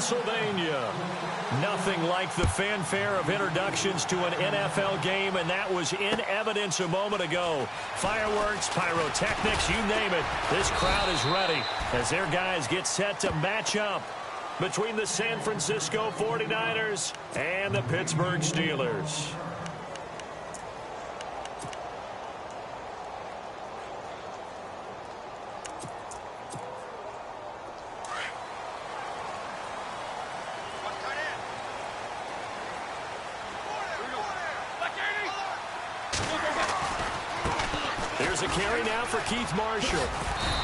Pennsylvania. Nothing like the fanfare of introductions to an NFL game, and that was in evidence a moment ago. Fireworks, pyrotechnics, you name it. This crowd is ready as their guys get set to match up between the San Francisco 49ers and the Pittsburgh Steelers. There's a carry now for Keith Marshall.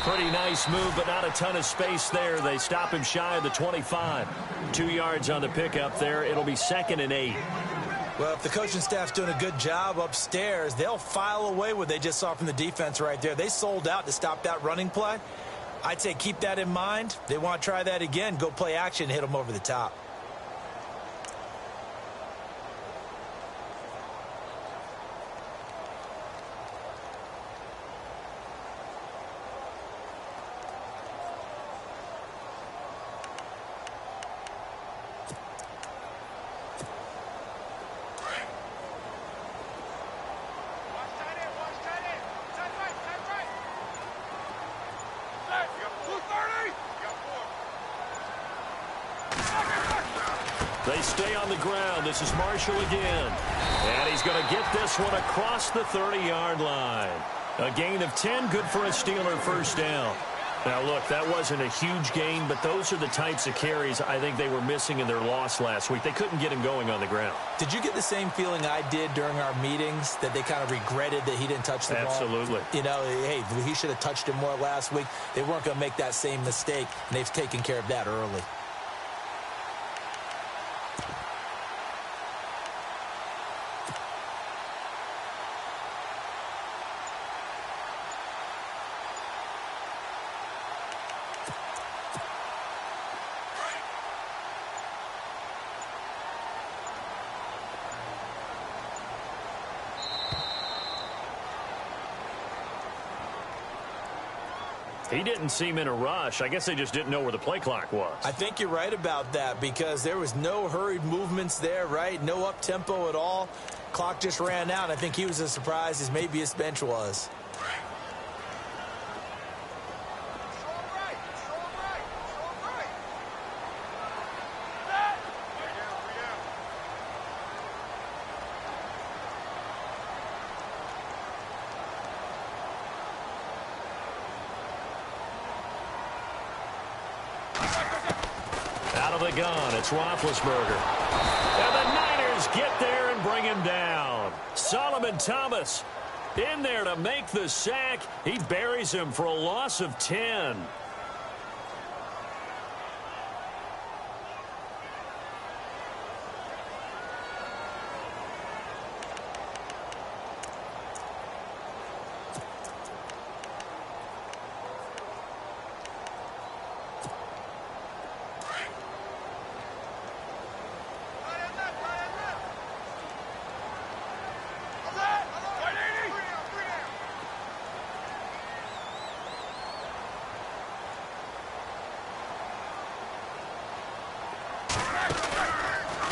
Pretty nice move, but not a ton of space there. They stop him shy of the 25. 2 yards on the pickup there. It'll be 2nd and 8. Well, if the coaching staff's doing a good job upstairs, they'll file away what they just saw from the defense right there. They sold out to stop that running play. I'd say keep that in mind. They want to try that again. Go play action, hit them over the top. They stay on the ground. This is Marshall again. And he's going to get this one across the 30-yard line. A gain of 10, good for a Steeler first down. Now, look, that wasn't a huge gain, but those are the types of carries I think they were missing in their loss last week. They couldn't get him going on the ground. Did you get the same feeling I did during our meetings, that they kind of regretted that he didn't touch the ball? Absolutely. You know, hey, he should have touched him more last week. They weren't going to make that same mistake, and they've taken care of that early. He didn't seem in a rush. I guess they just didn't know where the play clock was. I think you're right about that because there was no hurried movements there, right? No up-tempo at all. Clock just ran out. I think he was as surprised as maybe his bench was. Out of the gun, it's Roethlisberger. And the Niners get there and bring him down. Solomon Thomas in there to make the sack. He buries him for a loss of 10.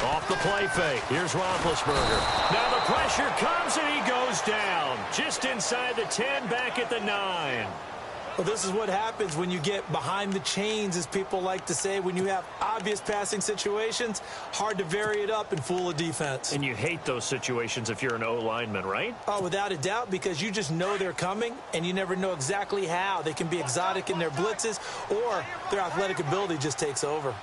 Off the play fake. Here's Roethlisberger. Now the pressure comes and he goes down. Just inside the 10, back at the 9. Well, this is what happens when you get behind the chains, as people like to say. When you have obvious passing situations, hard to vary it up and fool a defense. And you hate those situations if you're an O-lineman, right? Oh, without a doubt, because you just know they're coming, and you never know exactly how. They can be exotic in their blitzes, or their athletic ability just takes over.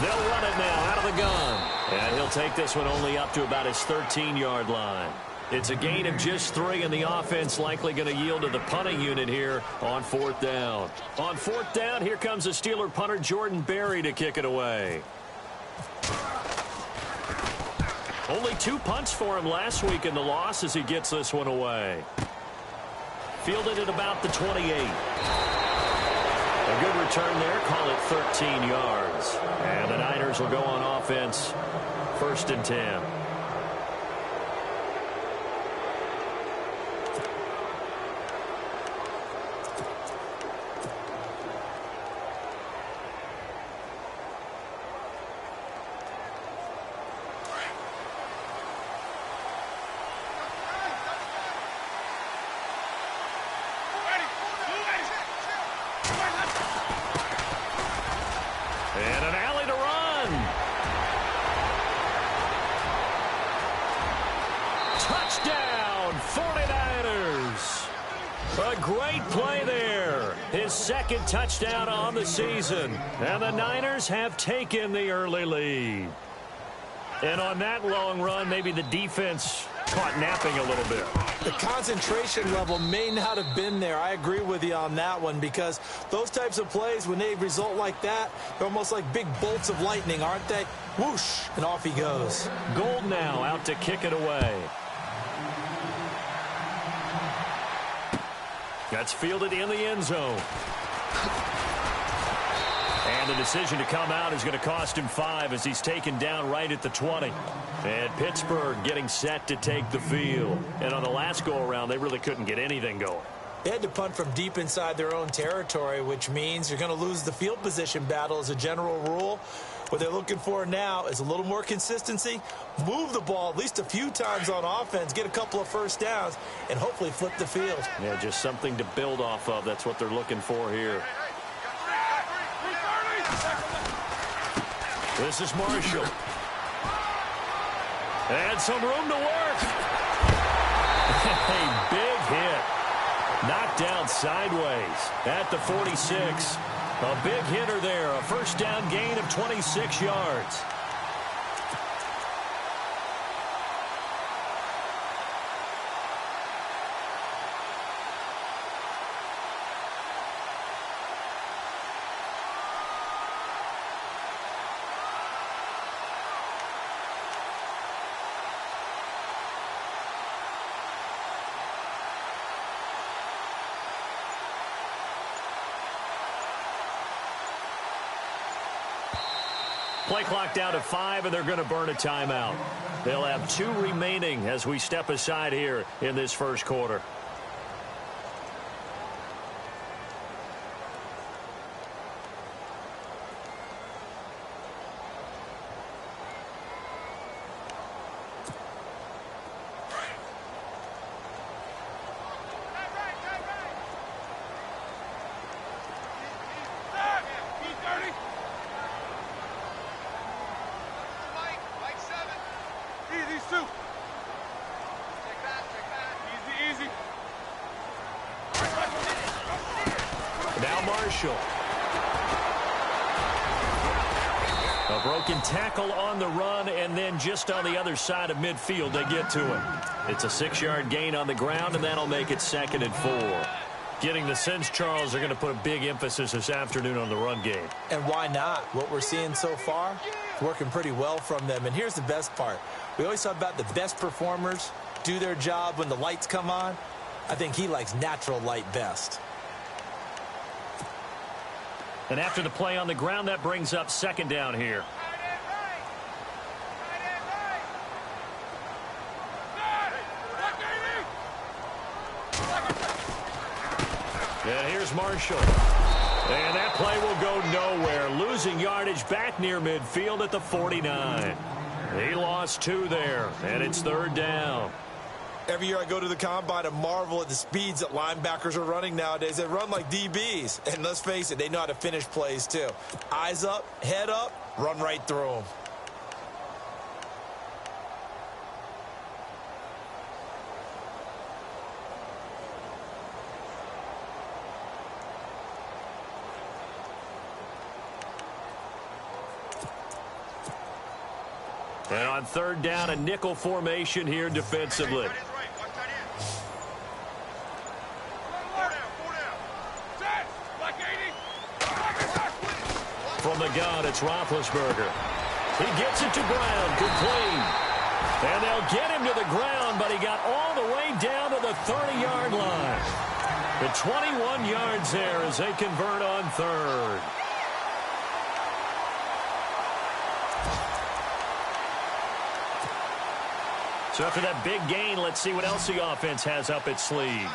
They'll run it now out of the gun. And he'll take this one only up to about his 13-yard line. It's a gain of just 3, and the offense likely going to yield to the punting unit here on 4th down. On 4th down, here comes the Steeler punter Jordan Berry to kick it away. Only 2 punts for him last week in the loss as he gets this one away. Fielded at about the 28. A good return there, call it 13 yards. And the Niners will go on offense, 1st and 10. Touchdown, 49ers. A great play there. His second touchdown on the season. And the Niners have taken the early lead. And on that long run, maybe the defense caught napping a little bit. The concentration level may not have been there. I agree with you on that one, because those types of plays, when they result like that, they're almost like big bolts of lightning, aren't they? Whoosh, and off he goes. Gold now out to kick it away. That's fielded in the end zone. And the decision to come out is going to cost him 5 as he's taken down right at the 20. And Pittsburgh getting set to take the field. And on the last go-around, they really couldn't get anything going. They had to punt from deep inside their own territory, which means you're going to lose the field position battle as a general rule. What they're looking for now is a little more consistency, move the ball at least a few times on offense, get a couple of first downs, and hopefully flip the field. Yeah, just something to build off of. That's what they're looking for here. This is Marshall. And some room to work. A big hit. Knocked down sideways at the 46. A big hitter there. A first down gain of 26 yards. Play clock down to 5, and they're going to burn a timeout. They'll have 2 remaining as we step aside here in this first quarter. Now Marshall. A broken tackle on the run, and then just on the other side of midfield, they get to him. It's a 6-yard gain on the ground, and that'll make it 2nd and 4. Getting the sense, Charles, they're going to put a big emphasis this afternoon on the run game. And why not? What we're seeing so far, working pretty well from them. And here's the best part. We always talk about the best performers do their job when the lights come on. I think he likes natural light best. And after the play on the ground, that brings up 2nd down here. And here's Marshall. And that play will go nowhere. Losing yardage back near midfield at the 49. He lost 2 there, and it's 3rd down. Every year I go to the combine and marvel at the speeds that linebackers are running nowadays. They run like DBs. And let's face it, they know how to finish plays too. Eyes up, head up, run right through them. And on 3rd down, a nickel formation here defensively. From the gun, it's Roethlisberger. He gets it to Brown, complete. And they'll get him to the ground, but he got all the way down to the 30-yard line. The 21 yards there as they convert on 3rd. So after that big gain, let's see what else the offense has up its sleeve.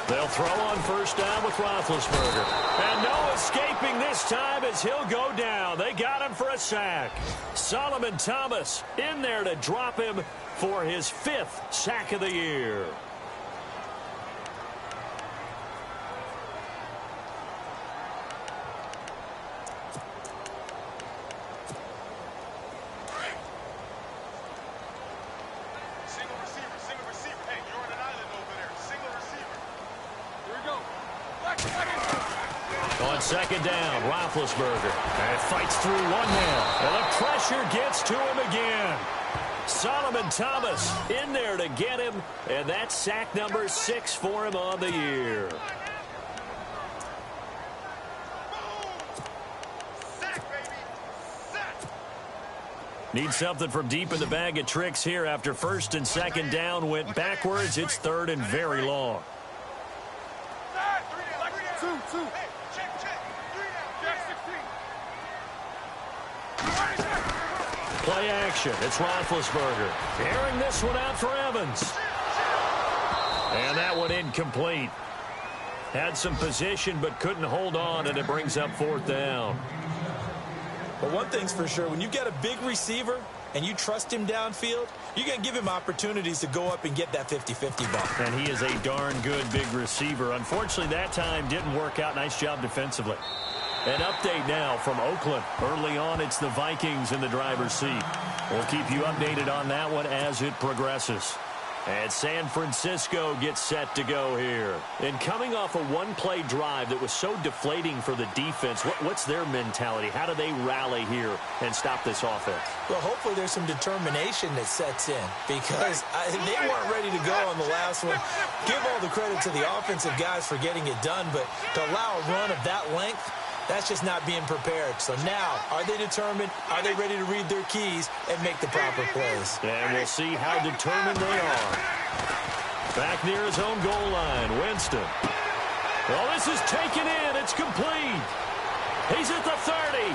They'll throw on 1st down with Roethlisberger. And no escaping this time as he'll go down. They got him for a sack. Solomon Thomas in there to drop him for his 5th sack of the year. second down, Roethlisberger. And fights through one man. And the pressure gets to him again. Solomon Thomas in there to get him. And that's sack number 6 for him on the year. Need something from deep in the bag of tricks here after first and second down went backwards. It's third and very long. Play action. It's Roethlisberger. Airing this one out for Evans. And that one incomplete. Had some position but couldn't hold on, and it brings up fourth down. But one thing's for sure, when you've got a big receiver and you trust him downfield, you're going to give him opportunities to go up and get that 50-50 ball. And he is a darn good big receiver. Unfortunately, that time didn't work out. Nice job defensively. An update now from Oakland. Early on, it's the Vikings in the driver's seat. We'll keep you updated on that one as it progresses. And San Francisco gets set to go here. And coming off a one-play drive that was so deflating for the defense, what's their mentality? How do they rally here and stop this offense? Well, hopefully there's some determination that sets in, because they weren't ready to go on the last one. Give all the credit to the offensive guys for getting it done, but to allow a run of that length, that's just not being prepared. So now, are they determined? Are they ready to read their keys and make the proper plays? And we'll see how determined they are. Back near his own goal line, Winston. Well, this is taken in. It's complete. He's at the 30.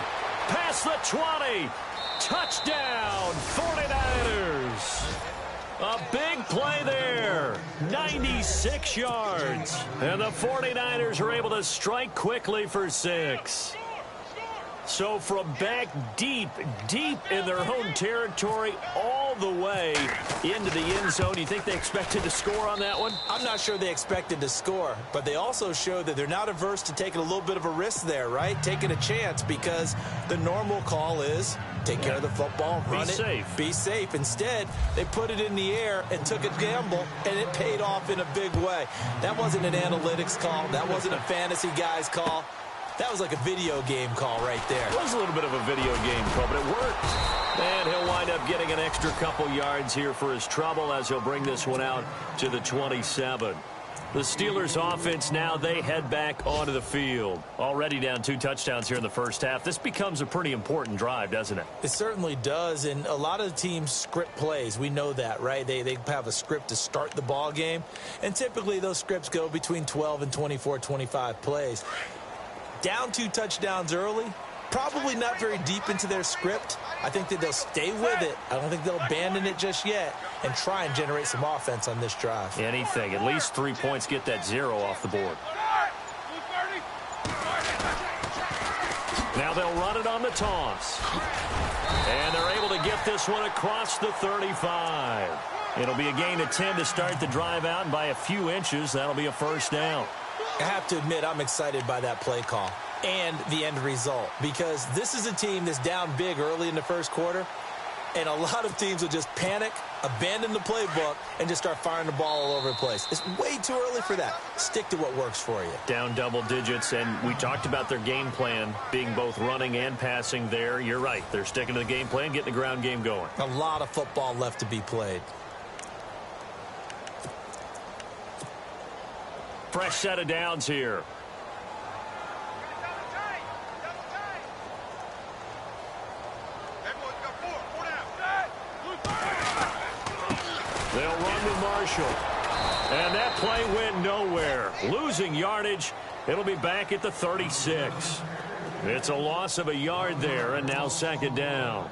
Past the 20. Touchdown, 49ers. A big play there. 96 yards. And the 49ers are able to strike quickly for 6. So from back deep in their own territory, all the way into the end zone, you think they expected to score on that one? I'm not sure they expected to score, but they also showed that they're not averse to taking a little bit of a risk there, right? Taking a chance, because the normal call is take care of the football, run it, be safe. Instead, they put it in the air and took a gamble, and it paid off in a big way. That wasn't an analytics call. That wasn't a fantasy guy's call. That was like a video game call right there. It was a little bit of a video game call, but it worked. And he'll wind up getting an extra couple yards here for his trouble as he'll bring this one out to the 27. The Steelers offense now, they head back onto the field. Already down 2 touchdowns here in the first half. This becomes a pretty important drive, doesn't it? It certainly does, and a lot of the teams script plays. We know that, right? They have a script to start the ball game, and typically those scripts go between 12 and 24, 25 plays. Down 2 touchdowns early, probably not very deep into their script. I think that they'll stay with it. I don't think they'll abandon it just yet and try and generate some offense on this drive. Anything. At least 3 points, get that 0 off the board. Now they'll run it on the toss. And they're able to get this one across the 35. It'll be a gain of 10 to start the drive out, and by a few inches, that'll be a first down. I have to admit, I'm excited by that play call and the end result, because this is a team that's down big early in the first quarter, and a lot of teams will just panic, abandon the playbook, and just start firing the ball all over the place. It's way too early for that. Stick to what works for you. Down double digits, and we talked about their game plan being both running and passing there. You're right. They're sticking to the game plan, getting the ground game going. A lot of football left to be played. Fresh set of downs here. They'll run with Marshall. And that play went nowhere. Losing yardage. It'll be back at the 36. It's a loss of a yard there, and now second down.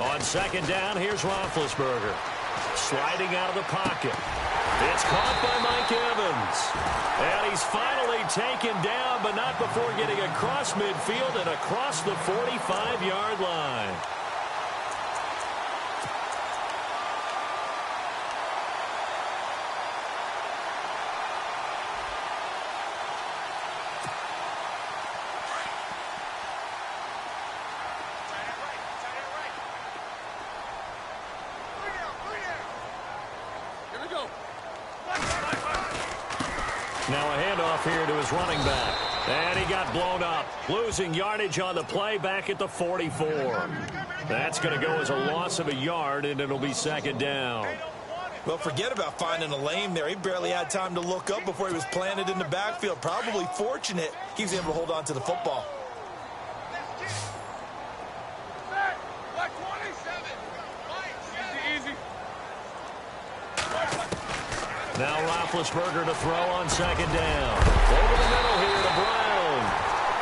On second down, here's Roethlisberger. Sliding out of the pocket. It's caught by Mike Evans. And he's finally taken down, but not before getting across midfield and across the 45-yard line. Now a handoff here to his running back. And he got blown up. Losing yardage on the play back at the 44. That's going to go as a loss of a yard, and it'll be second down. Well, forget about finding a lane there. He barely had time to look up before he was planted in the backfield. Probably fortunate he was able to hold on to the football. Now Roethlisberger to throw on second down. Over the middle here to Brown.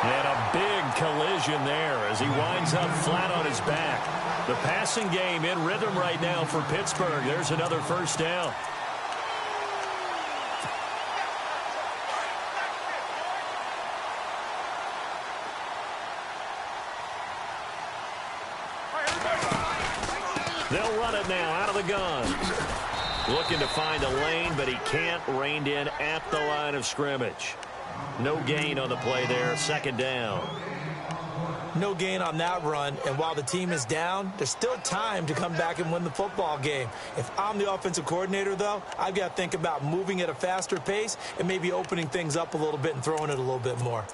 And a big collision there as he winds up flat on his back. The passing game in rhythm right now for Pittsburgh. There's another first down. They'll run it now out of the gun. Looking to find a lane, but he can't. Reined in at the line of scrimmage. No gain on the play there. Second down. No gain on that run, and while the team is down, there's still time to come back and win the football game. If I'm the offensive coordinator, though, I've got to think about moving at a faster pace and maybe opening things up a little bit and throwing it a little bit more.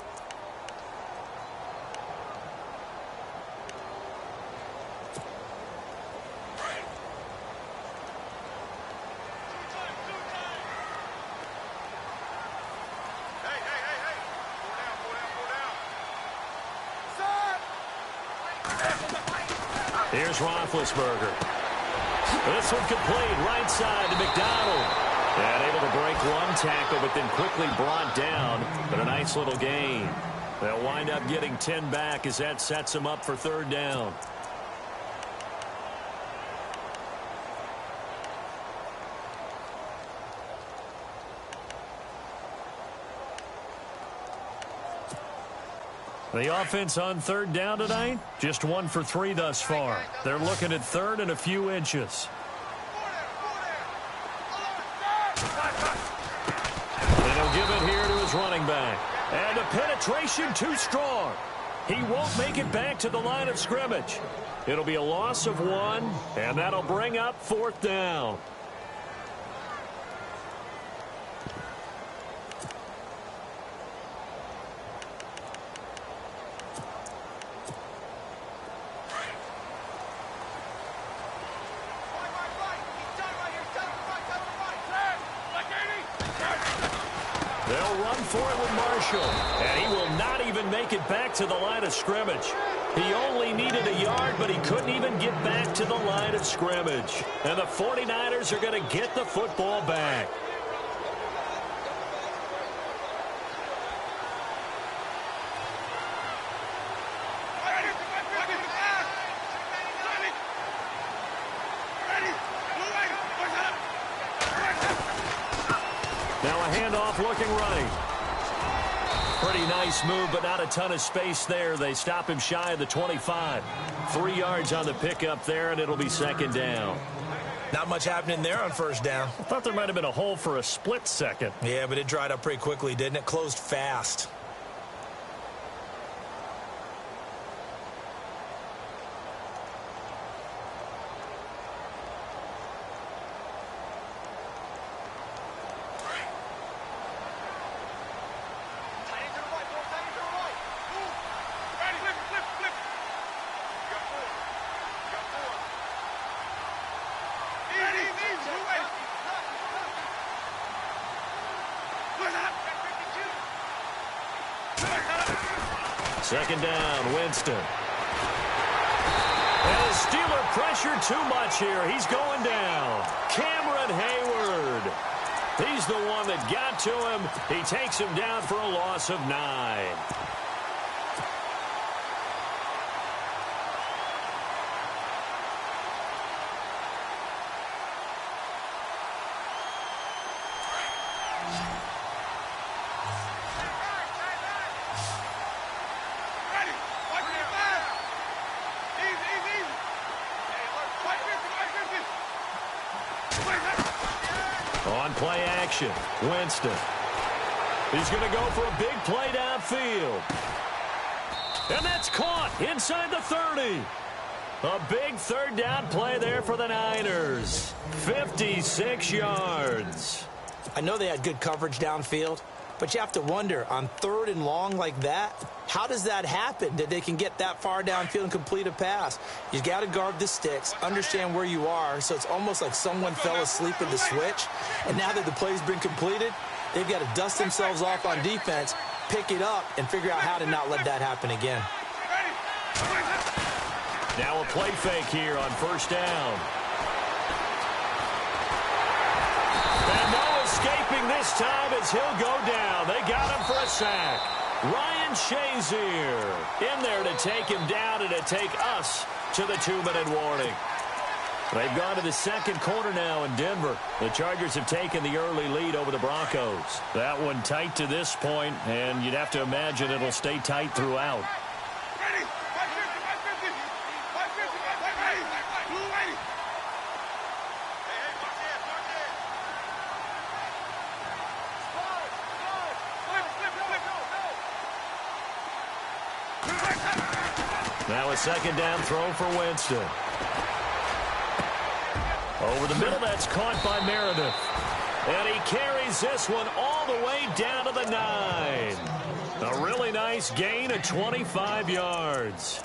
Here's Roethlisberger. This one complete, right side to McDonald. And able to break one tackle, but then quickly brought down. But a nice little gain. They'll wind up getting 10 back as that sets them up for third down. The offense on third down tonight, just 1 for 3 thus far. They're looking at third and a few inches. And he'll give it here to his running back. And the penetration too strong. He won't make it back to the line of scrimmage. It'll be a loss of 1, and that'll bring up fourth down. They'll run for it with Marshall, and he will not even make it back to the line of scrimmage. He only needed a yard, but he couldn't even get back to the line of scrimmage. And the 49ers are going to get the football back. Now a handoff looking right. Pretty nice move, but not a ton of space there. They stop him shy of the 25. 3 yards on the pickup there, and it'll be second down. Not much happening there on first down. I thought there might have been a hole for a split second. Yeah, but it dried up pretty quickly, didn't it? Closed fast. Second down, Winston. And the Steeler pressure too much here. He's going down. Cameron Hayward. He's the one that got to him. He takes him down for a loss of 9. On play action, Winston. He's going to go for a big play downfield. And that's caught inside the 30. A big third down play there for the Niners. 56 yards. I know they had good coverage downfield, but you have to wonder, on 3rd and long like that, how does that happen that they can get that far downfield and complete a pass? You got to guard the sticks, understand where you are, so it's almost like someone fell asleep at the switch, and now that the play's been completed, they've got to dust themselves off on defense, pick it up, and figure out how to not let that happen again. Now a play fake here on 1st down. And no escaping this time as he'll go down. They got him for a sack. Ryan Shazier in there to take him down and to take us to the 2-minute warning. They've gone to the 2nd quarter now in Denver. The Chargers have taken the early lead over the Broncos. That one tight to this point, and you'd have to imagine it'll stay tight throughout. Now a 2nd down throw for Winston. Over the middle, that's caught by Meredith. And he carries this one all the way down to the 9. A really nice gain of 25 yards.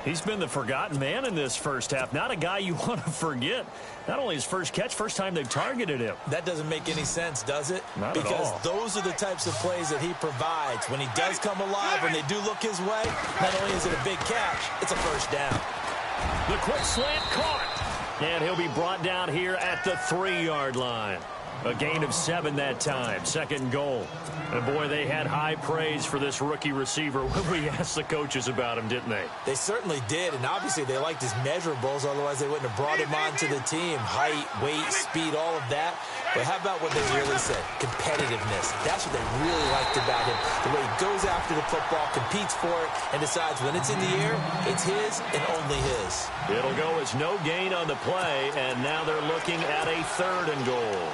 He's been the forgotten man in this first half. Not a guy you want to forget. Not only his first catch, first time they've targeted him. That doesn't make any sense, does it? Not because at all. Those are the types of plays that he provides. When he does come alive, when they do look his way, not only is it a big catch, it's a first down. The quick slant caught. And he'll be brought down here at the 3-yard line. A gain of 7 that time. 2nd goal. And boy, they had high praise for this rookie receiver when we asked the coaches about him, didn't they? They certainly did, and obviously they liked his measurables, otherwise they wouldn't have brought him onto the team. Height, weight, speed, all of that. But how about what they really said? Competitiveness. That's what they really liked about him. The way he goes after the football, competes for it, and decides when it's in the air, it's his and only his. It'll go as no gain on the play, and now they're looking at a 3rd and goal.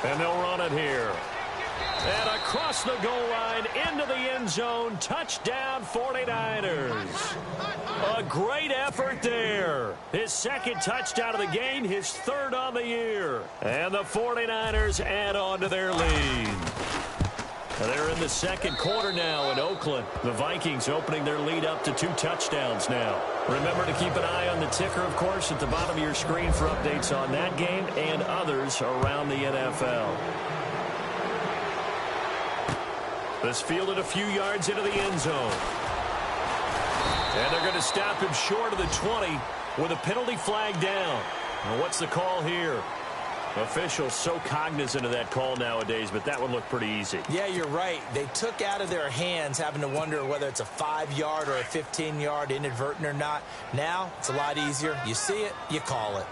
And they'll run it here. And across the goal line, into the end zone, touchdown 49ers. A great effort there. His 2nd touchdown of the game, his 3rd on the year. And the 49ers add on to their lead. They're in the 2nd quarter now in Oakland. The Vikings opening their lead up to 2 touchdowns now. Remember to keep an eye on the ticker, of course, at the bottom of your screen for updates on that game and others around the NFL. This fielded a few yards into the end zone. And they're going to stop him short of the 20 with a penalty flag down. Well, what's the call here? Officials so cognizant of that call nowadays, but that one looked pretty easy. Yeah, you're right. They took out of their hands having to wonder whether it's a 5-yard or a 15-yard inadvertent or not. Now, it's a lot easier. You see it, you call it.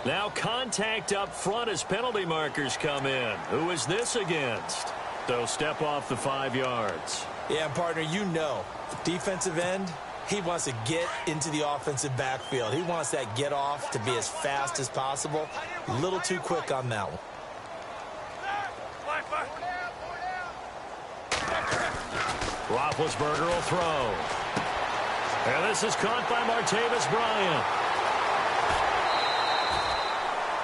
Now contact up front as penalty markers come in. Who is this against? They'll step off the 5 yards. Yeah, partner, you know, defensive end, he wants to get into the offensive backfield. He wants that get off to be as fast as possible. A little too quick on that one. Roethlisberger will throw. And this is caught by Martavis Bryant.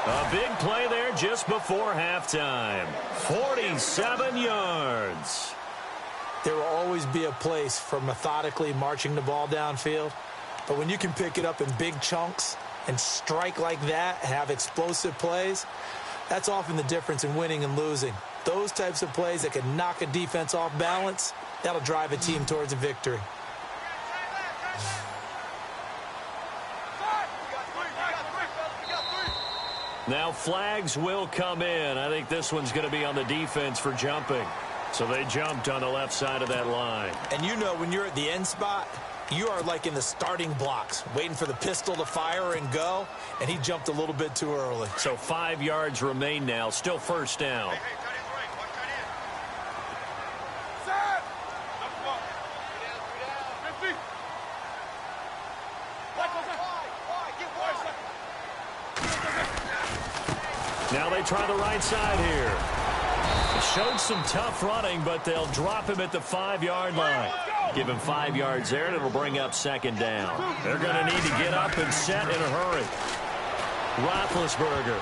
A big play there just before halftime. 47 yards. There will always be a place for methodically marching the ball downfield. But when you can pick it up in big chunks and strike like that and have explosive plays, that's often the difference in winning and losing. Those types of plays that can knock a defense off balance, that'll drive a team towards a victory. Now flags will come in. I think this one's going to be on the defense for jumping. So they jumped on the left side of that line. And you know when you're at the end spot, you are like in the starting blocks, waiting for the pistol to fire and go, and he jumped a little bit too early. So 5 yards remain now, still first down. Now they try the right side here. Showed some tough running, but they'll drop him at the 5-yard line. Give him 5 yards there, and it'll bring up second down. They're going to need to get up and set in a hurry. Roethlisberger.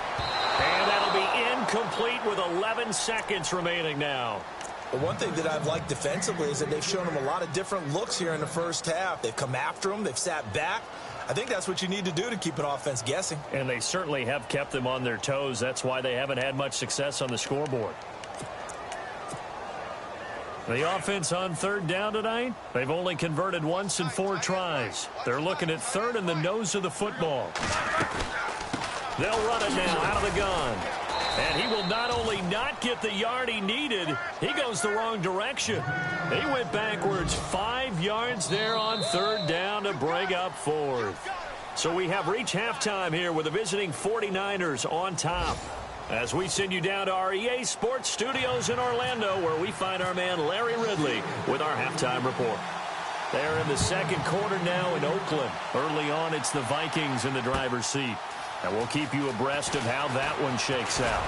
And that'll be incomplete with 11 seconds remaining now. Well, one thing that I've liked defensively is that they've shown him a lot of different looks here in the first half. They've come after him. They've sat back. I think that's what you need to do to keep an offense guessing. And they certainly have kept them on their toes. That's why they haven't had much success on the scoreboard. The offense on third down tonight, they've only converted once in 4 tries. They're looking at third in the nose of the football. They'll run it now out of the gun. And he will not only not get the yard he needed, he goes the wrong direction. He went backwards 5 yards there on third down to bring up fourth. So we have reached halftime here with the visiting 49ers on top. As we send you down to our EA Sports Studios in Orlando, where we find our man Larry Ridley with our halftime report. They're in the second quarter now in Oakland. Early on, it's the Vikings in the driver's seat. And we'll keep you abreast of how that one shakes out.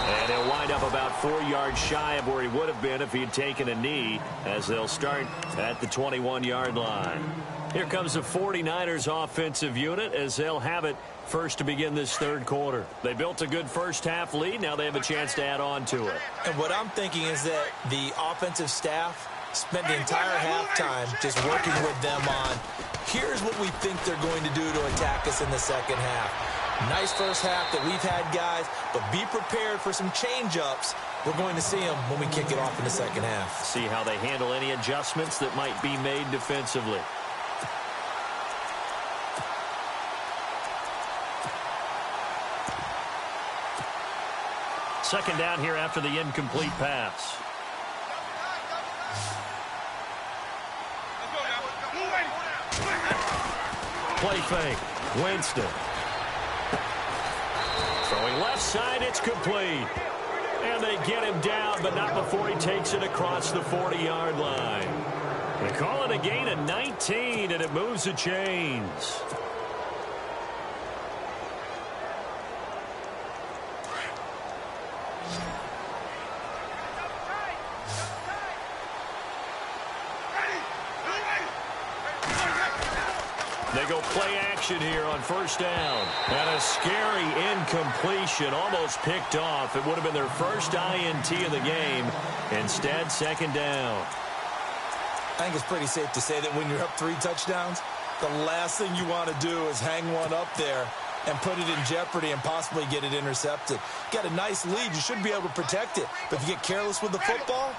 And he'll wind up about 4 yards shy of where he would have been if he had taken a knee, as they'll start at the 21-yard line. Here comes the 49ers offensive unit as they'll have it first to begin this third quarter. They built a good first-half lead. Now they have a chance to add on to it. And what I'm thinking is that the offensive staff spent the entire halftime just working with them on, here's what we think they're going to do to attack us in the second half. Nice first half that we've had, guys, but be prepared for some change-ups. We're going to see them when we kick it off in the second half. See how they handle any adjustments that might be made defensively. Second down here after the incomplete pass. Play fake. Winston. Throwing left side, it's complete. And they get him down, but not before he takes it across the 40-yard line. They call it a gain of 19, and it moves the chains. They go play action here on first down. And a scary incompletion, almost picked off. It would have been their first INT of the game. Instead, second down. I think it's pretty safe to say that when you're up 3 touchdowns, the last thing you want to do is hang one up there and put it in jeopardy and possibly get it intercepted. Got a nice lead. You should be able to protect it. But if you get careless with the football,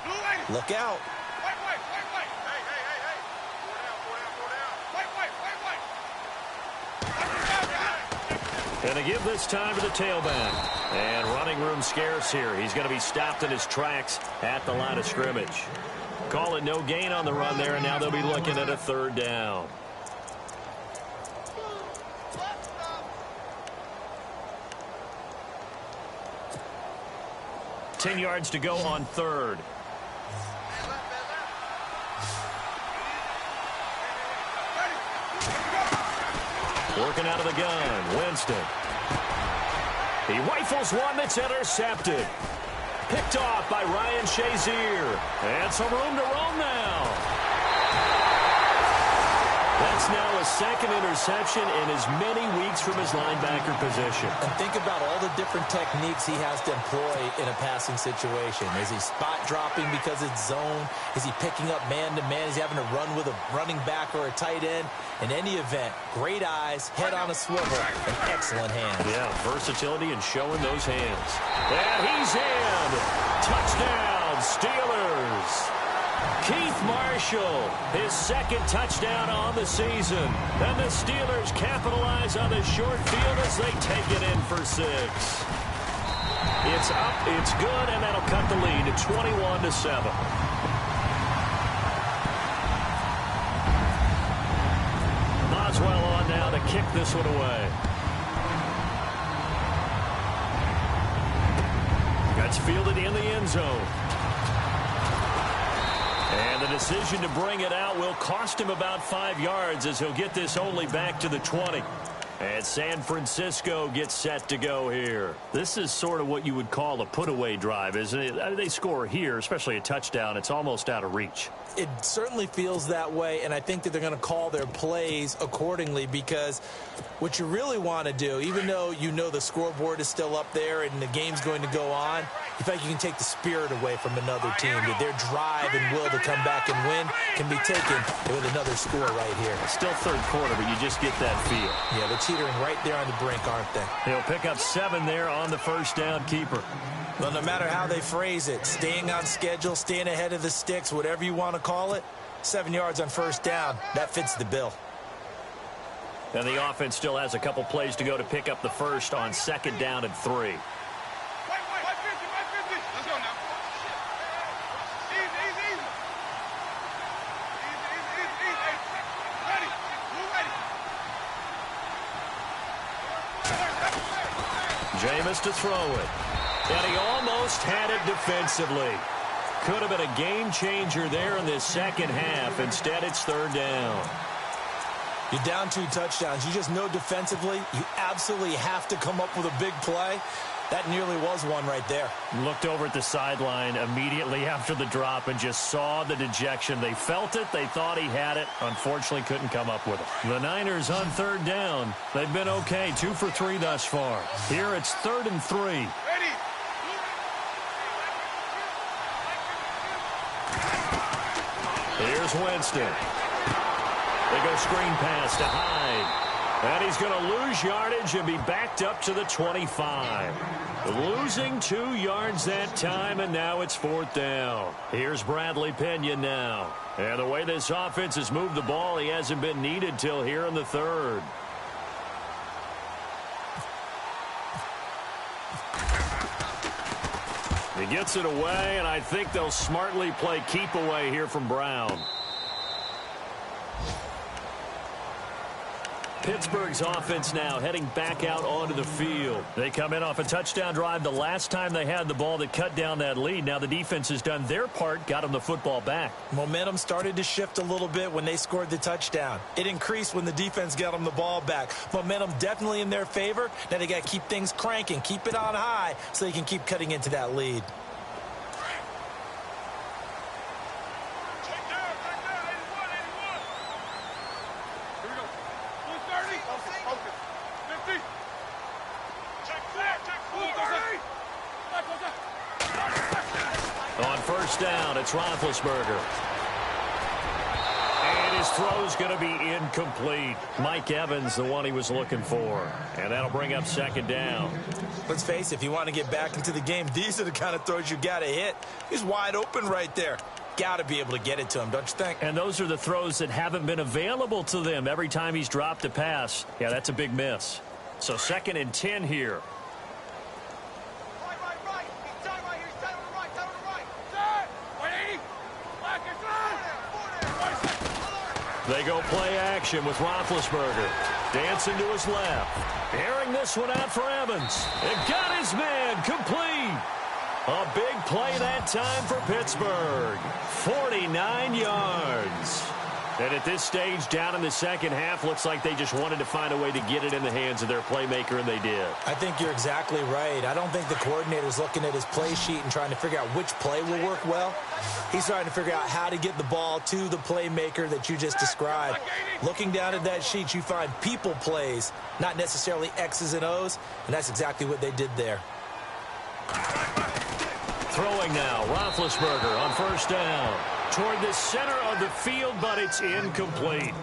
look out. And to give this time to the tailback. And running room scarce here. He's going to be stopped in his tracks at the line of scrimmage. Call it no gain on the run there, and now they'll be looking at a third down. Ten yards to go on third. Working out of the gun, Winston. He rifles one that's intercepted. Picked off by Ryan Shazier. And some room to roam now. That's now a second interception in as many weeks from his linebacker position. And think about all the different techniques he has to employ in a passing situation. Is he spot dropping because it's zone? Is he picking up man-to-man? Is he having to run with a running back or a tight end? In any event, great eyes, head on a swivel, and excellent hands. Yeah, versatility and showing those hands. And he's in. Touchdown, Steelers. Keith Marshall, his second touchdown on the season. And the Steelers capitalize on the short field as they take it in for 6. It's up, it's good, and that'll cut the lead to 21-7. Boswell on now to kick this one away. That's fielded in the end zone. And the decision to bring it out will cost him about 5 yards as he'll get this only back to the 20. And San Francisco gets set to go here. This is sort of what you would call a put-away drive, isn't it? I mean, they score here, especially a touchdown. It's almost out of reach. It certainly feels that way, and I think that they're going to call their plays accordingly, because what you really want to do, even though you know the scoreboard is still up there and the game's going to go on, you think you can take the spirit away from another team. Their drive and will to come back and win can be taken with another score right here. It's still third quarter, but you just get that feel. Yeah, they're teetering right there on the brink, aren't they? He'll pick up 7 there on the first down keeper. Well, no matter how they phrase it, staying on schedule, staying ahead of the sticks, whatever you want to call it, 7 yards on first down, that fits the bill. And the offense still has a couple plays to go to pick up the first on second down and 3. Jameis to throw it. And he almost had it defensively. Could have been a game changer there in this second half. Instead, it's third down. You're down 2 touchdowns. You just know defensively you absolutely have to come up with a big play. That nearly was one right there. Looked over at the sideline immediately after the drop and just saw the dejection. They felt it. They thought he had it. Unfortunately, couldn't come up with it. The Niners on third down. They've been okay. 2 for 3 thus far. Here it's 3rd and 3. Here's Winston. They go screen pass to Hyde. And he's going to lose yardage and be backed up to the 25. Losing 2 yards that time, and now it's 4th down. Here's Bradley Pinion now. And the way this offense has moved the ball, he hasn't been needed till here in the 3rd. He gets it away, and I think they'll smartly play keep away here from Brown. Pittsburgh's offense now heading back out onto the field. They come in off a touchdown drive the last time they had the ball that cut down that lead. Now the defense has done their part, got them the football back. Momentum started to shift a little bit when they scored the touchdown. It increased when the defense got them the ball back. Momentum definitely in their favor. Now they got to keep things cranking, keep it on high so they can keep cutting into that lead. On first down, it's Roethlisberger. And his throw's going to be incomplete. Mike Evans, the one he was looking for. And that'll bring up second down. Let's face it, if you want to get back into the game, these are the kind of throws you got to hit. He's wide open right there. Got to be able to get it to him, don't you think? And those are the throws that haven't been available to them every time he's dropped a pass. Yeah, that's a big miss. So 2nd and 10 here. They go play action with Roethlisberger. Dancing to his left. Airing this one out for Evans. It got his man complete. A big play that time for Pittsburgh. 49 yards. And at this stage, down in the second half, looks like they just wanted to find a way to get it in the hands of their playmaker, and they did. I think you're exactly right. I don't think the coordinator's looking at his play sheet and trying to figure out which play will work well. He's trying to figure out how to get the ball to the playmaker that you just described. Looking down at that sheet, you find people plays, not necessarily X's and O's, and that's exactly what they did there. Throwing now, Roethlisberger on first down. Toward the center of the field, but it's incomplete.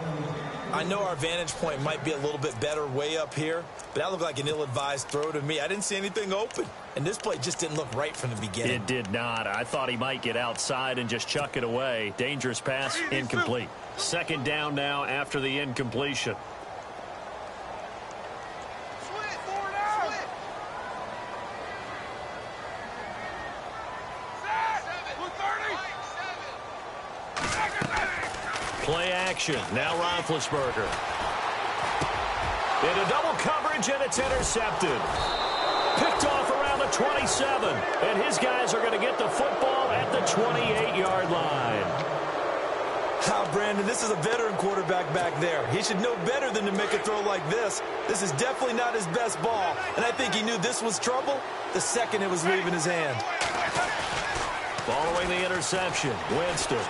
I know our vantage point might be a little bit better way up here, but that looked like an ill-advised throw to me. I didn't see anything open, and this play just didn't look right from the beginning. It did not. I thought he might get outside and just chuck it away. Dangerous pass, incomplete. Second down now after the incompletion. Play action. Now Roethlisberger. Into double coverage, and it's intercepted. Picked off around the 27. And his guys are going to get the football at the 28-yard line. Brandon, this is a veteran quarterback back there. He should know better than to make a throw like this. This is definitely not his best ball. And I think he knew this was trouble the second it was leaving his hand. Following the interception, Winston.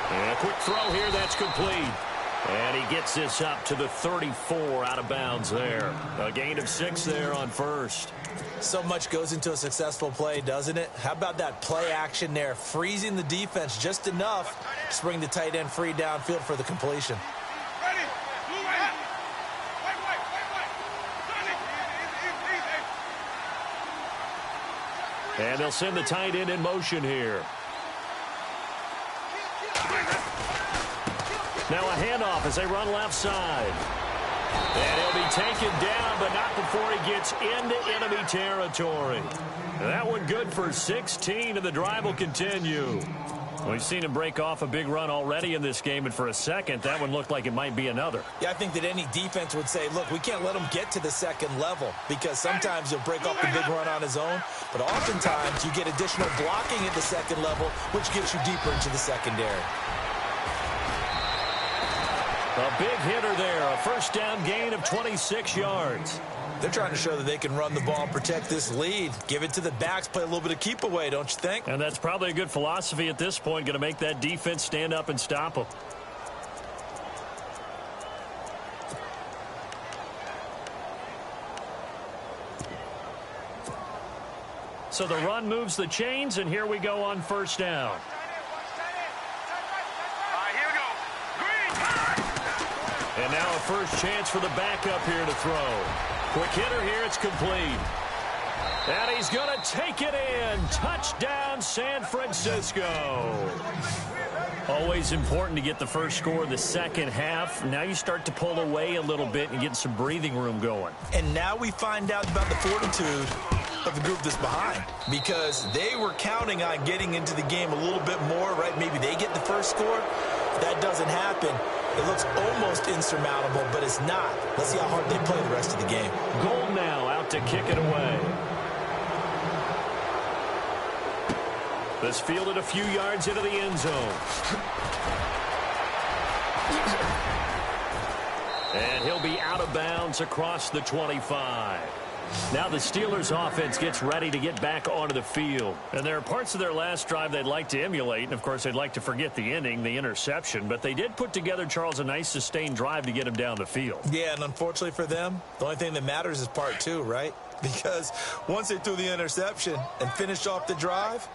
And a quick throw here, that's complete. And he gets this up to the 34 out of bounds there. A gain of 6 there on first. So much goes into a successful play, doesn't it? How about that play action there? Freezing the defense just enough to bring the tight end free downfield for the completion. And they'll send the tight end in motion here. Now a handoff as they run left side. And he'll be taken down, but not before he gets into enemy territory. That one good for 16, and the drive will continue. We've seen him break off a big run already in this game, and for a second, that one looked like it might be another. Yeah, I think that any defense would say, look, we can't let him get to the second level, because sometimes he'll break off the big run on his own, but oftentimes you get additional blocking at the second level, which gets you deeper into the secondary. A big hitter there, a first down gain of 26 yards. They're trying to show that they can run the ball, protect this lead, give it to the backs, play a little bit of keep away, don't you think? And that's probably a good philosophy at this point, going to make that defense stand up and stop them. So the run moves the chains, and here we go on first down. And now a first chance for the backup here to throw. Quick hitter here, it's complete. And he's going to take it in. Touchdown, San Francisco. Always important to get the first score of the second half. Now you start to pull away a little bit and get some breathing room going. And now we find out about the fortitude of the group that's behind, because they were counting on getting into the game a little bit more, right? Maybe they get the first score. That doesn't happen. It looks almost insurmountable, but it's not. Let's see how hard they play the rest of the game. Goal now out to kick it away. This fielded a few yards into the end zone. And he'll be out of bounds across the 25. Now the Steelers offense gets ready to get back onto the field. And there are parts of their last drive they'd like to emulate. And, of course, they'd like to forget the inning, the interception. But they did put together, Charles, a nice sustained drive to get him down the field. Yeah, and unfortunately for them, the only thing that matters is part two, right? Because once they threw the interception and finished off the drive,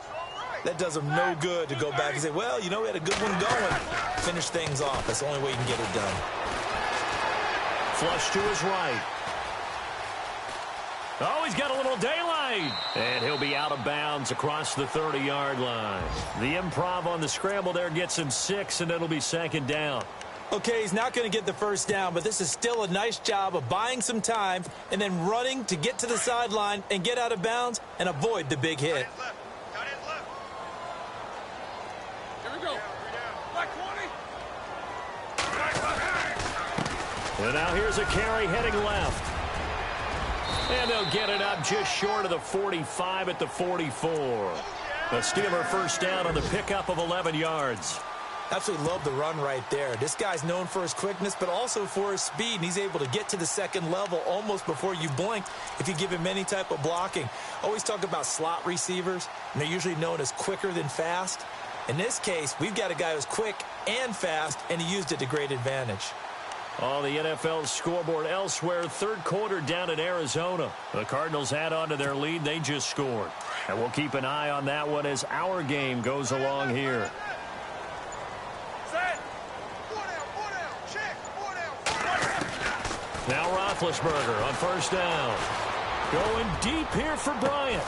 that does them no good to go back and say, well, you know, we had a good one going. Finish things off. That's the only way you can get it done. Flush to his right. Oh, he's got a little daylight. And he'll be out of bounds across the 30-yard line. The improv on the scramble there gets him 6, and it'll be second down. Okay, he's not going to get the first down, but this is still a nice job of buying some time and then running to get to the sideline and get out of bounds and avoid the big hit. Here we go. Black 20. And now here's a carry heading left. And they'll get it up just short of the 45 at the 44. A Steeler first down on the pickup of 11 yards. Absolutely love the run right there. This guy's known for his quickness, but also for his speed, and he's able to get to the second level almost before you blink if you give him any type of blocking. Always talk about slot receivers, and they're usually known as quicker than fast. In this case, we've got a guy who's quick and fast, and he used it to great advantage. On the NFL scoreboard elsewhere, third quarter down in Arizona. The Cardinals add on to their lead. They just scored. And we'll keep an eye on that one as our game goes along here. Now Roethlisberger on first down. Going deep here for Bryant.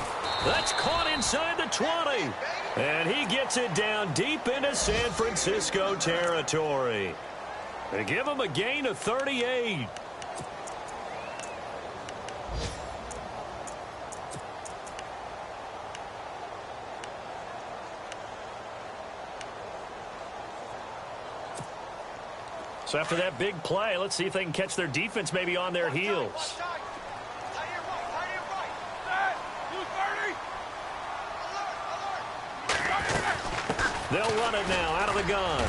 That's caught inside the 20. And he gets it down deep into San Francisco territory. They give him a gain of 38. So after that big play, let's see if they can catch their defense maybe on their heels. They'll run it now out of the gun.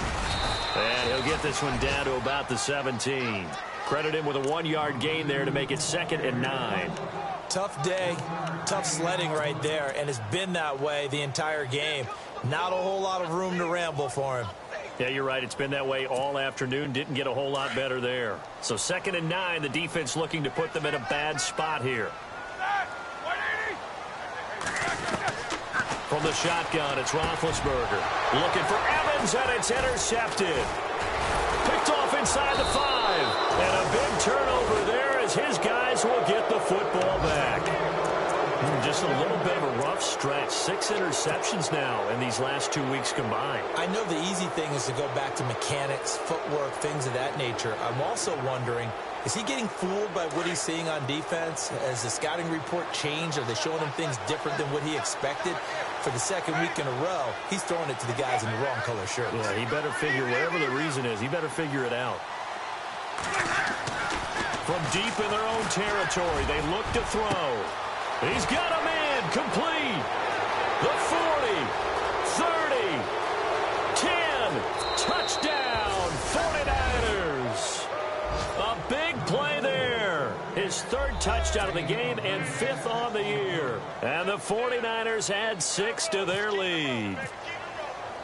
And he'll get this one down to about the 17. Credit him with a 1-yard gain there to make it 2nd and 9. Tough day, tough sledding right there, and it's been that way the entire game. Not a whole lot of room to ramble for him. Yeah, you're right. It's been that way all afternoon. Didn't get a whole lot better there. So 2nd and 9, the defense looking to put them in a bad spot here. From the shotgun, it's Roethlisberger. Looking for Evans, and it's intercepted. Picked off inside the 5. And a big turnover there as his guys will get the football back. Just a little bit of a rough stretch. 6 interceptions now in these last 2 weeks combined. I know the easy thing is to go back to mechanics, footwork, things of that nature. I'm also wondering, is he getting fooled by what he's seeing on defense? Has the scouting report changed? Are they showing him things different than what he expected? For the second week in a row, he's throwing it to the guys in the wrong color shirts. Yeah, he better figure, whatever the reason is, he better figure it out. From deep in their own territory, they look to throw. He's got a man complete. The 40, 30, 10, touchdown, 49ers. A big play there. His 3rd touchdown of the game and 5th on the year. And the 49ers add 6 to their lead.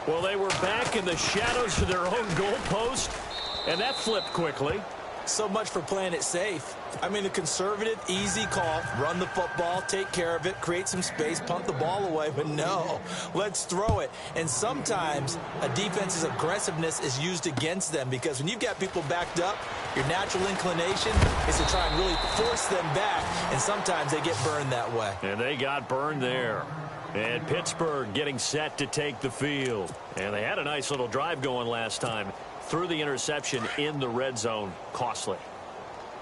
Well, they were back in the shadows of their own goalpost, and that flipped quickly. So much for playing it safe. I mean, the conservative, easy call, run the football, take care of it, create some space, punt the ball away. But no, let's throw it. And sometimes a defense's aggressiveness is used against them because when you've got people backed up, your natural inclination is to try and really force them back. And sometimes they get burned that way. And they got burned there. And Pittsburgh getting set to take the field. And they had a nice little drive going last time. Threw the interception in the red zone. Costly.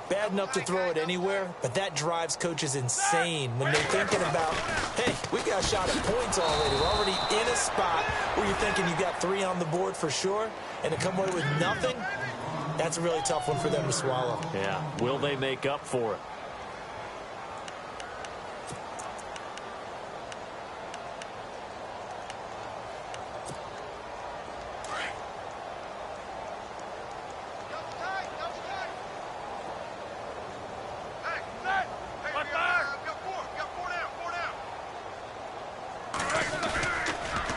Bad enough to throw it anywhere, but that drives coaches insane when they're thinking about, hey, we got a shot at points already. We're already in a spot where you're thinking you got 3 on the board for sure, and to come away with nothing, that's a really tough one for them to swallow. Yeah, will they make up for it?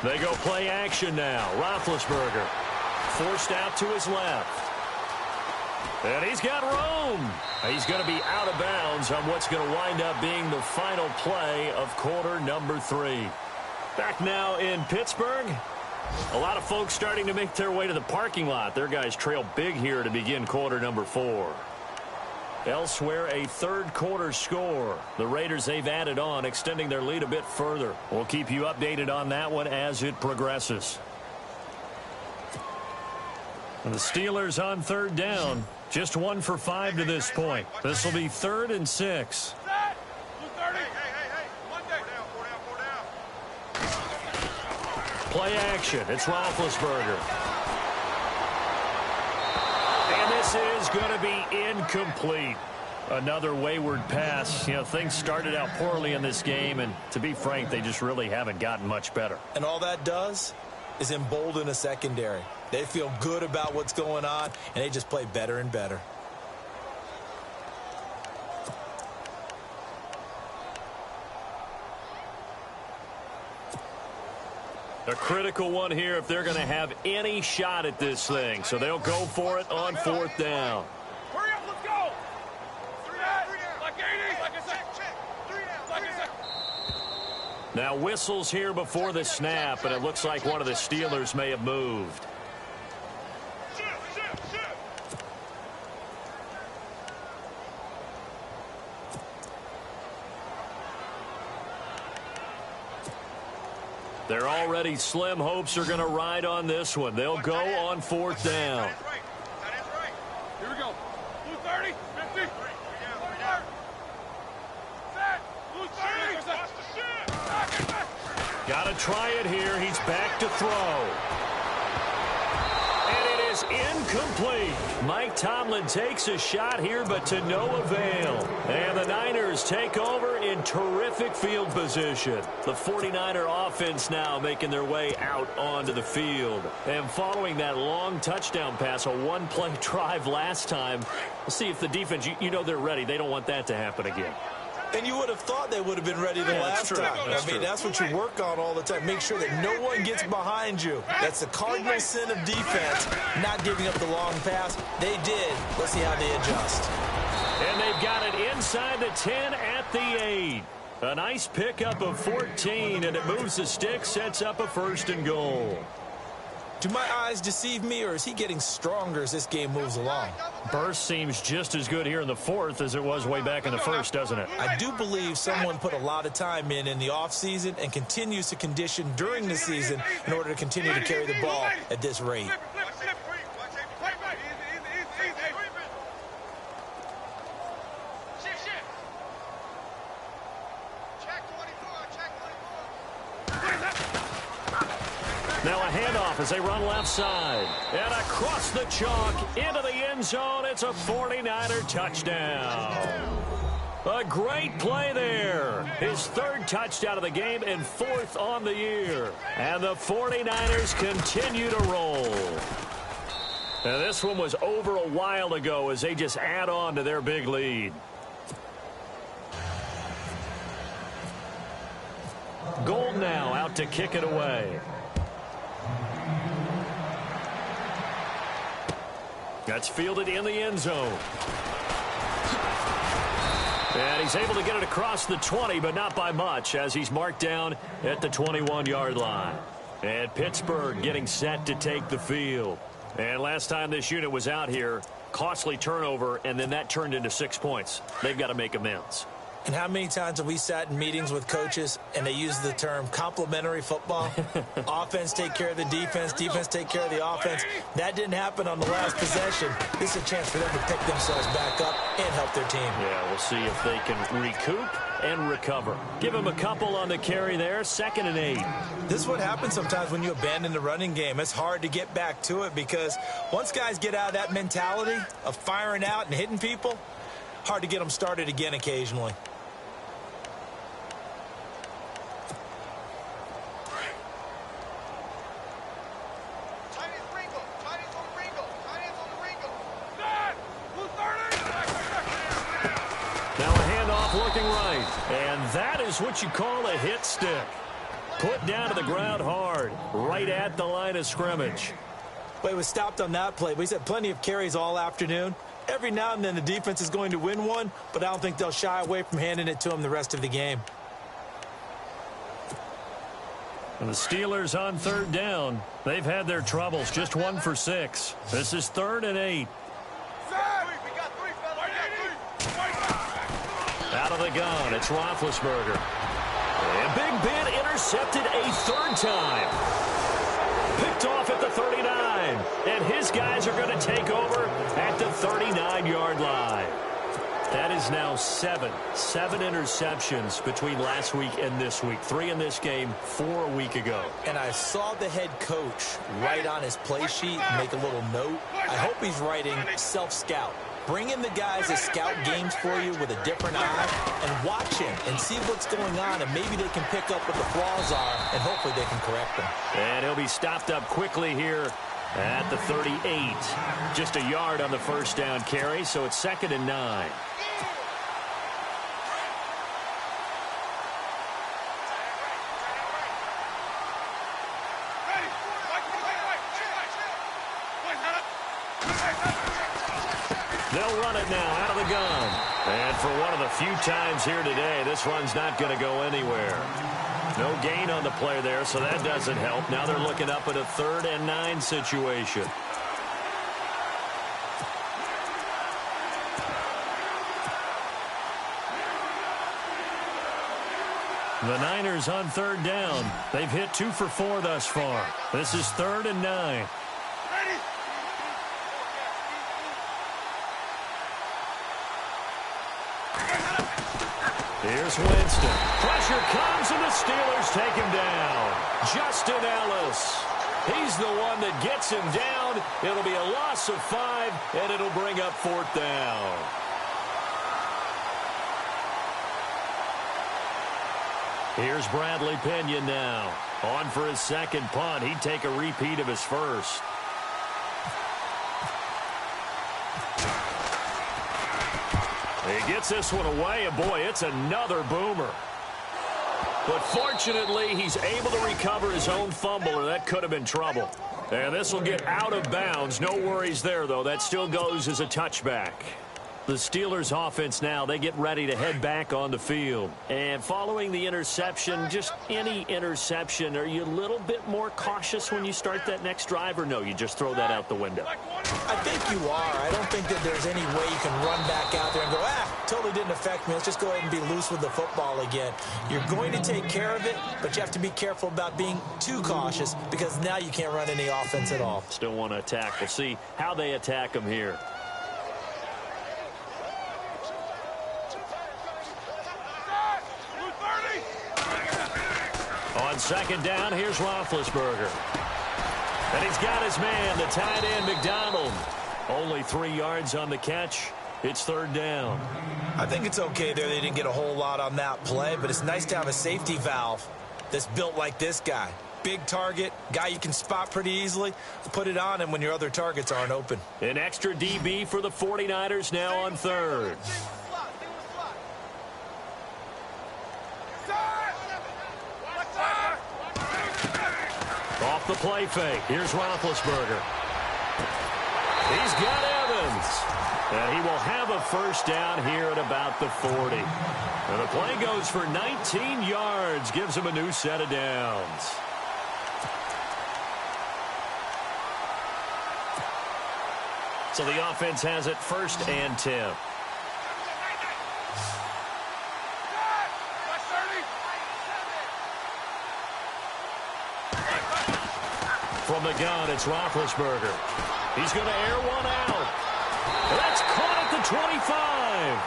They go play action now. Roethlisberger forced out to his left. And he's got room. He's going to be out of bounds on what's going to wind up being the final play of quarter number 3. Back now in Pittsburgh. A lot of folks starting to make their way to the parking lot. Their guys trail big here to begin quarter number 4. Elsewhere, a 3rd quarter score. The Raiders, they've added on, extending their lead a bit further. We'll keep you updated on that one as it progresses. And the Steelers on 3rd down. Just 1 for 5 to this point. This will be 3rd and 6. Play action. It's Roethlisberger. And this is going to be incomplete. Another wayward pass. You know, things started out poorly in this game, and to be frank, they just really haven't gotten much better. And all that does, is embolden a secondary. They feel good about what's going on, and they just play better and better. A critical one here if they're going to have any shot at this thing. So they'll go for it on 4th down. Hurry up, let's go. 3 down. Like 80. Like I said. 3 down. Like I said. Now whistles here before the snap, and it looks like one of the Steelers may have moved. Their already slim hopes are going to ride on this one. They'll go on 4th down. That is right. Here we go. Blue 30, 50. Set. Blue 30. Got to try it here. He's back to throw. And it is incomplete. Mike Tomlin takes a shot here, but to no avail. And the Niners take over in terrific field position. The 49er offense now making their way out onto the field. And following that long touchdown pass, a one-play drive last time, we'll see if the defense, you know they're ready. They don't want that to happen again. And you would have thought they would have been ready the last time. That's what you work on all the time. Make sure that no one gets behind you. That's the cardinal sin of defense, not giving up the long pass. They did. Let's see how they adjust. And they've got it inside the 10 at the 8. A nice pickup of 14, and it moves the stick, sets up a 1st and goal. Do my eyes deceive me, or is he getting stronger as this game moves along? Burst seems just as good here in the 4th as it was way back in the 1st, doesn't it? I do believe someone put a lot of time in the offseason and continues to condition during the season in order to continue to carry the ball at this rate. Now a handoff as they run left side. And across the chalk into the end zone. It's a 49er touchdown. A great play there. His 3rd touchdown of the game and 4th on the year. And the 49ers continue to roll. And this one was over a while ago as they just add on to their big lead. Gold now out to kick it away. That's fielded in the end zone. And he's able to get it across the 20, but not by much, as he's marked down at the 21-yard line. And Pittsburgh getting set to take the field. And last time this unit was out here, costly turnover, and then that turned into 6 points. They've got to make amends. And how many times have we sat in meetings with coaches and they use the term complementary football? Offense take care of the defense, defense take care of the offense. That didn't happen on the last possession. This is a chance for them to pick themselves back up and help their team. Yeah, we'll see if they can recoup and recover. Give them a couple on the carry there, 2nd and 8. This is what happens sometimes when you abandon the running game. It's hard to get back to it because once guys get out of that mentality of firing out and hitting people, hard to get them started again occasionally. Now a handoff looking right. And that is what you call a hit stick. Put down to the ground hard, right at the line of scrimmage. But he was stopped on that play. But he's had plenty of carries all afternoon. Every now and then the defense is going to win one, but I don't think they'll shy away from handing it to him the rest of the game. And the Steelers on 3rd down. They've had their troubles, just 1 for 6. This is 3rd and 8. Out of the gun, it's Roethlisberger. And Big Ben intercepted a 3rd time. Picked off at the 39. And his guys are going to take over at the 39-yard line. That is now 7 interceptions between last week and this week. 3 in this game, 4 a week ago. And I saw the head coach write on his play sheet and make a little note. I hope he's writing self-scout. Bring in the guys that scout games for you with a different eye and watch him and see what's going on, and maybe they can pick up what the flaws are, and hopefully they can correct them. And he'll be stopped up quickly here at the 38. Just a yard on the first down carry, so it's 2nd and 9. They'll run it now out of the gun. And for one of the few times here today, this run's not going to go anywhere. No gain on the play there, so that doesn't help. Now they're looking up at a 3rd and 9 situation. The Niners on 3rd down. They've hit 2 for 4 thus far. This is 3rd and 9. Here's Winston. Pressure comes, and the Steelers take him down. Justin Ellis. He's the one that gets him down. It'll be a loss of 5, and it'll bring up 4th down. Here's Bradley Pinion now. On for his 2nd punt. He'd take a repeat of his first. He gets this one away, and boy, it's another boomer. But fortunately, he's able to recover his own fumble, or that could have been trouble. And this will get out of bounds. No worries there, though. That still goes as a touchback. The Steelers offense now, they get ready to head back on the field. And following the interception, just any interception, are you a little bit more cautious when you start that next drive, or no, you just throw that out the window? I think you are. I don't think that there's any way you can run back out there and go, totally didn't affect me. Let's just go ahead and be loose with the football again. You're going to take care of it, but you have to be careful about being too cautious, because now you can't run any offense at all. Still want to attack. We'll see how they attack him here. On 2nd down, here's Roethlisberger. And he's got his man, the tight end, McDonald. Only 3 yards on the catch. It's 3rd down. I think it's okay there. They didn't get a whole lot on that play, but it's nice to have a safety valve that's built like this guy. Big target, guy you can spot pretty easily. Put it on him when your other targets aren't open. An extra DB for the 49ers now on 3rd. Off the play fake. Here's Roethlisberger. He's got Evans. And he will have a first down here at about the 40. And the play goes for 19 yards. Gives him a new set of downs. So the offense has it 1st and 10. From the gun, it's Roethlisberger. He's going to air one out. That's caught at the 25.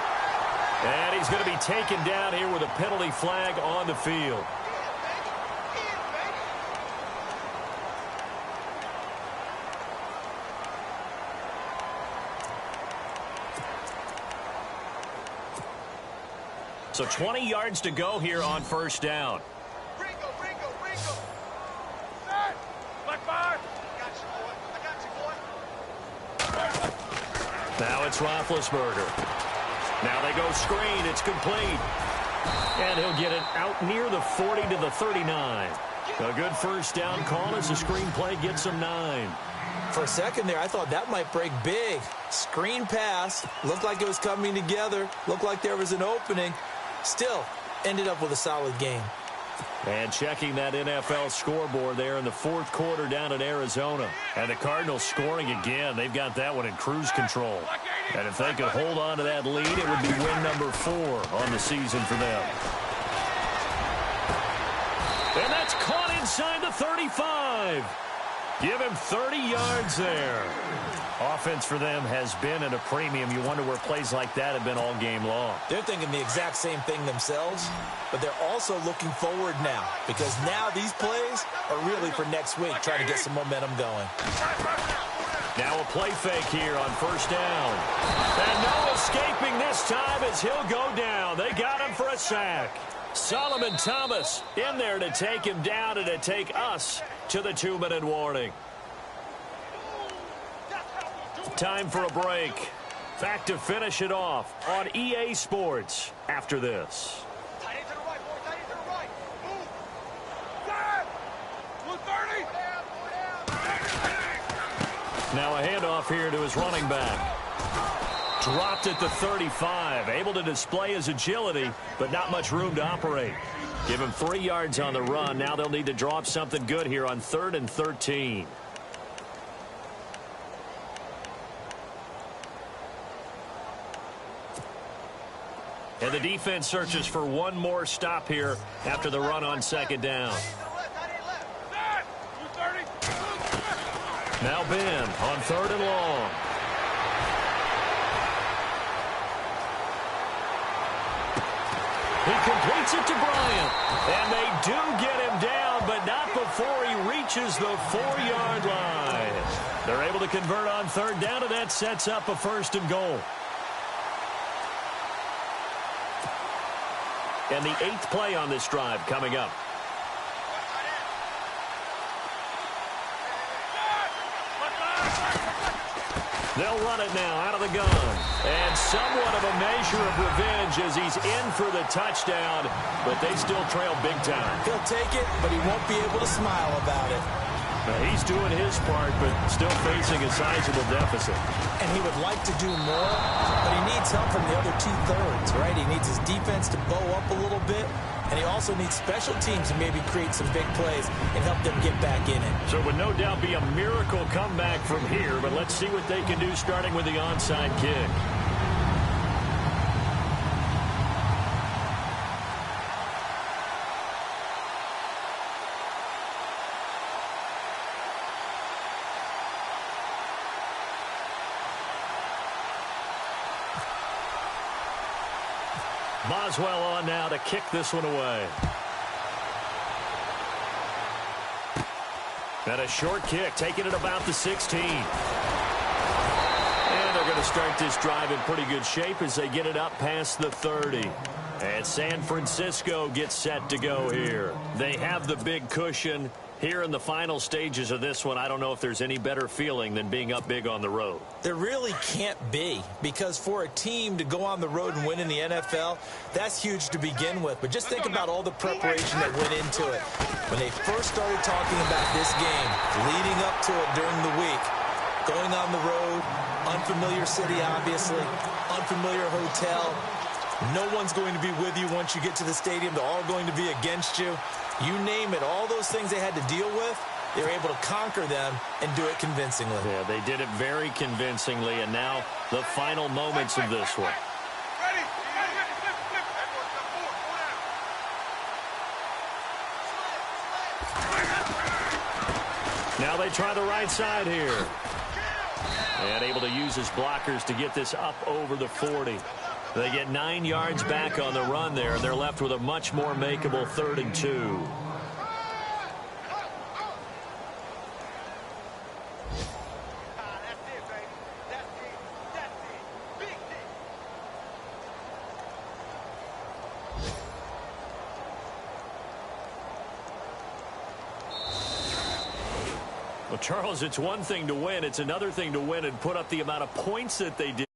And he's going to be taken down here with a penalty flag on the field. So 20 yards to go here on 1st down. Now it's Roethlisberger. Now they go screen. It's complete. And he'll get it out near the 40 to the 39. A good first down call as the screen play gets him 9. For a second there, I thought that might break big. Screen pass. Looked like it was coming together. Looked like there was an opening. Still, ended up with a solid game. And checking that NFL scoreboard there in the 4th quarter down in Arizona. And the Cardinals scoring again. They've got that one in cruise control. And if they could hold on to that lead, it would be win number 4 on the season for them. And that's caught inside the 35. Give him 30 yards there. Offense for them has been at a premium. You wonder where plays like that have been all game long. They're thinking the exact same thing themselves, but they're also looking forward now, because now these plays are really for next week, trying to get some momentum going. Now a play fake here on first down. And no escaping this time as he'll go down. They got him for a sack. Solomon Thomas in there to take him down and to take us to the 2-minute warning. Time for a break. Back to finish it off on EA Sports after this. Now a handoff here to his running back. Dropped at the 35. Able to display his agility, but not much room to operate. Give him 3 yards on the run. Now they'll need to draw up something good here on 3rd and 13. And the defense searches for one more stop here after the run on 2nd down. Now Ben on 3rd and long. He completes it to Bryant. And they do get him down, but not before he reaches the 4-yard line. They're able to convert on 3rd down, and that sets up a 1st and goal. And the 8th play on this drive coming up. They'll run it now out of the gun. And somewhat of a measure of revenge as he's in for the touchdown, but they still trail big time. He'll take it, but he won't be able to smile about it. He's doing his part, but still facing a sizable deficit. And he would like to do more, but he needs help from the other 2/3, right? He needs his defense to bow up a little bit, and he also needs special teams to maybe create some big plays and help them get back in it. So it would no doubt be a miracle comeback from here, but let's see what they can do starting with the onside kick. Boswell on now to kick this one away. And a short kick, taking it about the 16. And they're going to start this drive in pretty good shape as they get it up past the 30. And San Francisco gets set to go here. They have the big cushion. Here in the final stages of this one, I don't know if there's any better feeling than being up big on the road. There really can't be, because for a team to go on the road and win in the NFL, that's huge to begin with. But just think about all the preparation that went into it. When they first started talking about this game, leading up to it during the week, going on the road, unfamiliar city, obviously, unfamiliar hotel. No one's going to be with you once you get to the stadium. They're all going to be against you. You name it, all those things they had to deal with, they were able to conquer them and do it convincingly. Yeah, they did it very convincingly, and now the final moments of this one. Now they try the right side here. And able to use his blockers to get this up over the 40. They get 9 yards back on the run there, and they're left with a much more makeable 3rd and 2. Well, Charles, it's one thing to win. It's another thing to win and put up the amount of points that they did.